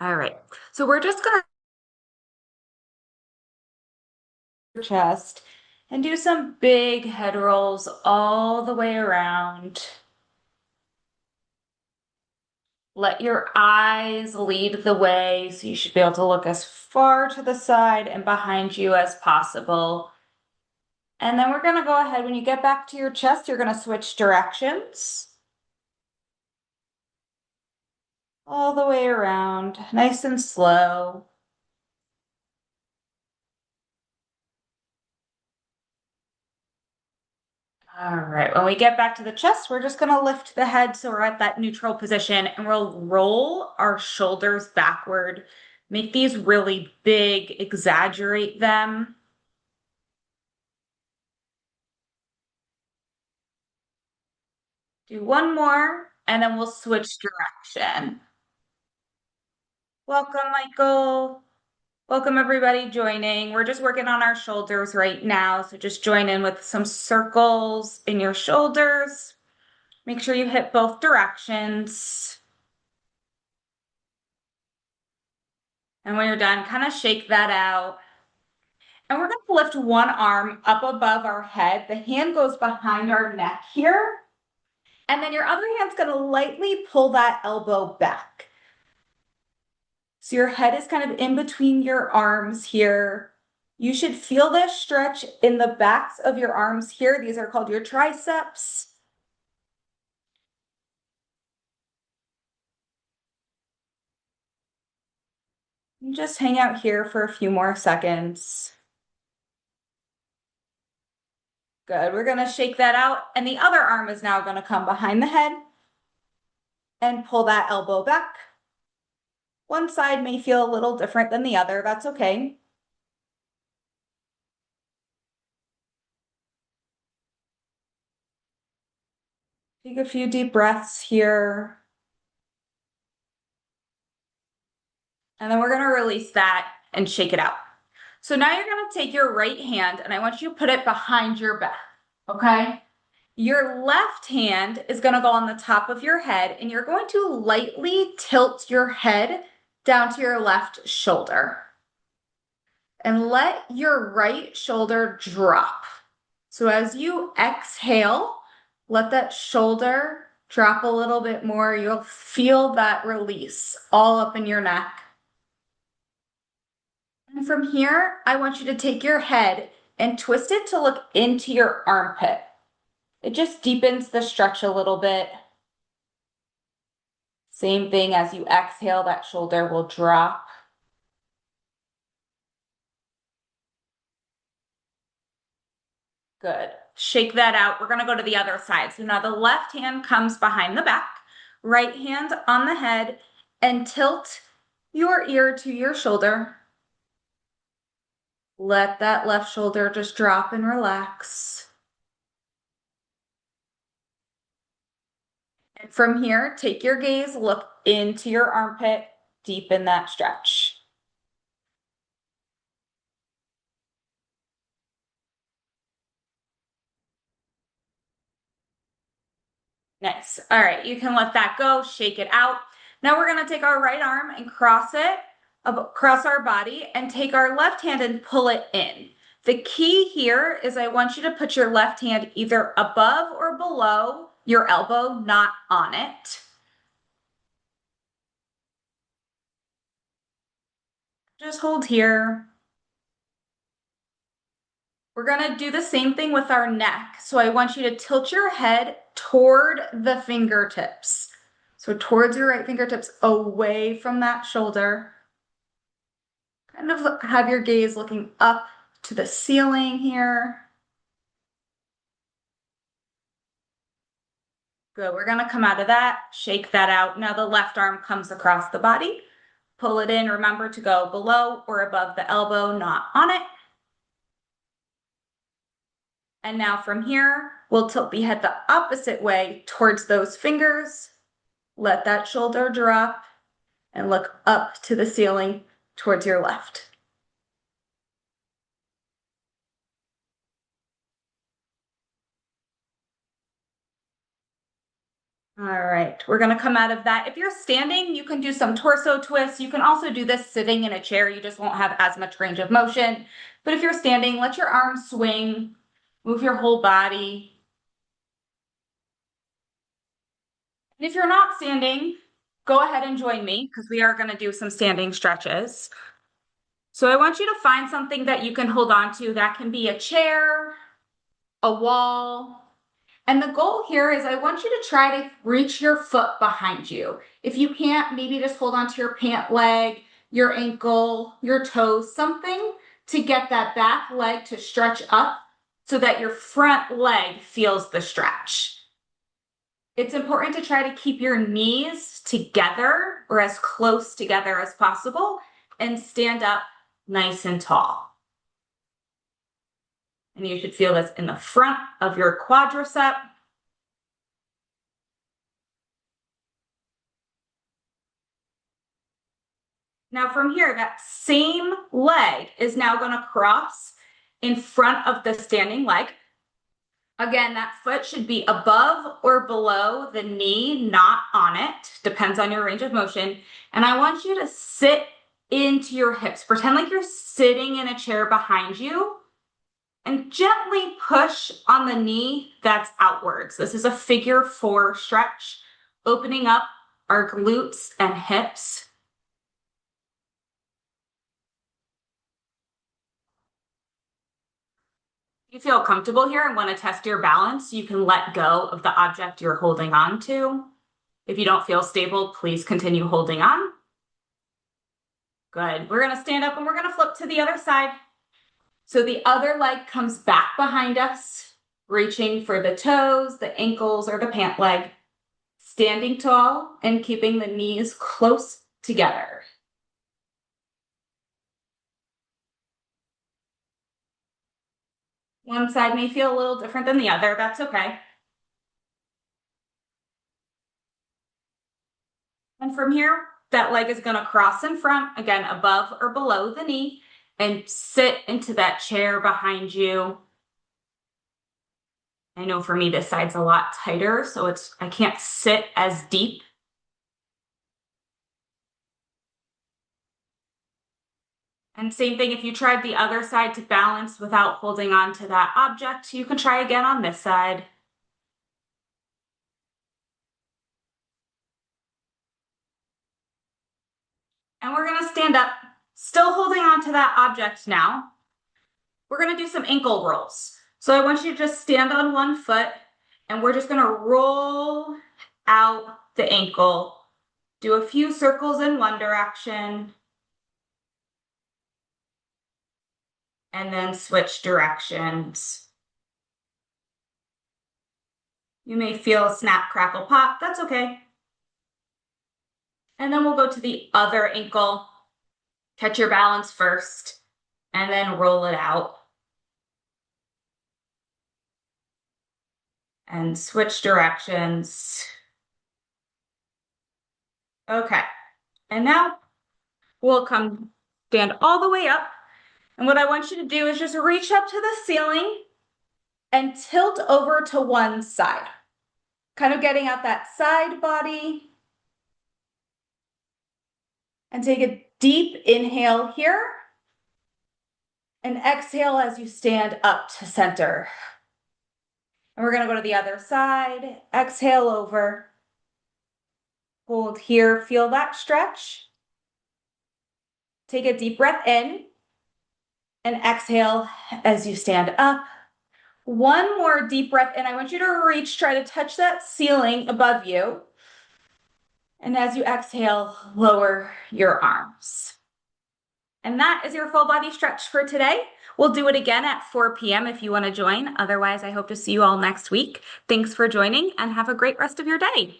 All right. So we're just going to chest and do some big head rolls all the way around. Let your eyes lead the way, so you should be able to look as far to the side and behind you as possible. And then we're going to go ahead, when you get back to your chest, you're going to switch directions. All the way around, nice and slow. All right, when we get back to the chest, we're just gonna lift the head so we're at that neutral position and we'll roll our shoulders backward. Make these really big, exaggerate them. Do one more, and then we'll switch direction. Welcome, Michael. Welcome, everybody joining. We're just working on our shoulders right now, so just join in with some circles in your shoulders. Make sure you hit both directions. And when you're done, kind of shake that out. And we're going to lift one arm up above our head. The hand goes behind our neck here. And then your other hand's going to lightly pull that elbow back. So your head is kind of in between your arms here. You should feel this stretch in the backs of your arms here. These are called your triceps. And just hang out here for a few more seconds. Good. We're going to shake that out. And the other arm is now going to come behind the head and pull that elbow back. One side may feel a little different than the other. That's okay. Take a few deep breaths here. And then we're going to release that and shake it out. So now you're going to take your right hand and I want you to put it behind your back. Okay? Your left hand is going to go on the top of your head and you're going to lightly tilt your head down to your left shoulder. And let your right shoulder drop. So as you exhale, let that shoulder drop a little bit more. You'll feel that release all up in your neck. And from here, I want you to take your head and twist it to look into your armpit. It just deepens the stretch a little bit. Same thing as you exhale, that shoulder will drop. Good. Shake that out. We're going to go to the other side. So now the left hand comes behind the back, right hand on the head, and tilt your ear to your shoulder. Let that left shoulder just drop and relax. And from here, take your gaze, look into your armpit, deepen that stretch. Nice. All right, you can let that go, shake it out. Now we're going to take our right arm and cross it across our body and take our left hand and pull it in. The key here is I want you to put your left hand either above or below your elbow, not on it. Just hold here. We're going to do the same thing with our neck. So I want you to tilt your head toward the fingertips. So towards your right fingertips, away from that shoulder. Kind of have your gaze looking up to the ceiling here. Good. We're going to come out of that, shake that out. Now the left arm comes across the body. Pull it in. Remember to go below or above the elbow, not on it. And now from here, we'll tilt the head the opposite way towards those fingers. Let that shoulder drop and look up to the ceiling towards your left. All right, we're gonna come out of that. If you're standing, you can do some torso twists. You can also do this sitting in a chair. You just won't have as much range of motion. But if you're standing, let your arms swing, move your whole body. And if you're not standing, go ahead and join me because we are gonna do some standing stretches. So I want you to find something that you can hold on to. That can be a chair, a wall. And the goal here is I want you to try to reach your foot behind you. If you can't, maybe just hold on to your pant leg, your ankle, your toes, something to get that back leg to stretch up so that your front leg feels the stretch. It's important to try to keep your knees together or as close together as possible and stand up nice and tall. And you should feel this in the front of your quadricep. Now from here, that same leg is now going to cross in front of the standing leg. Again, that foot should be above or below the knee, not on it. Depends on your range of motion. And I want you to sit into your hips. Pretend like you're sitting in a chair behind you and gently push on the knee that's outwards. This is a figure 4 stretch, opening up our glutes and hips. If you feel comfortable here and want to test your balance, you can let go of the object you're holding on to. If you don't feel stable, please continue holding on. Good. We're going to stand up and we're going to flip to the other side. So the other leg comes back behind us, reaching for the toes, the ankles, or the pant leg, standing tall and keeping the knees close together. One side may feel a little different than the other. That's okay. And from here, that leg is going to cross in front, again, above or below the knee, and sit into that chair behind you. I know for me, this side's a lot tighter, so I can't sit as deep. And same thing, if you tried the other side to balance without holding on to that object, you can try again on this side. And we're going to stand up, still holding on to that object now. We're going to do some ankle rolls. So I want you to just stand on one foot and we're just going to roll out the ankle. Do a few circles in one direction. And then switch directions. You may feel a snap, crackle, pop. That's okay. And then we'll go to the other ankle. Catch your balance first and then roll it out. And switch directions. Okay. And now we'll come stand all the way up. And what I want you to do is just reach up to the ceiling and tilt over to one side. Kind of getting out that side body. And take a deep inhale here. And exhale as you stand up to center. And we're going to go to the other side. Exhale over. Hold here. Feel that stretch. Take a deep breath in. And exhale as you stand up. One more deep breath in. I want you to reach, try to touch that ceiling above you. And as you exhale, lower your arms. And that is your full body stretch for today. We'll do it again at 4 p.m. if you want to join. Otherwise, I hope to see you all next week. Thanks for joining and have a great rest of your day.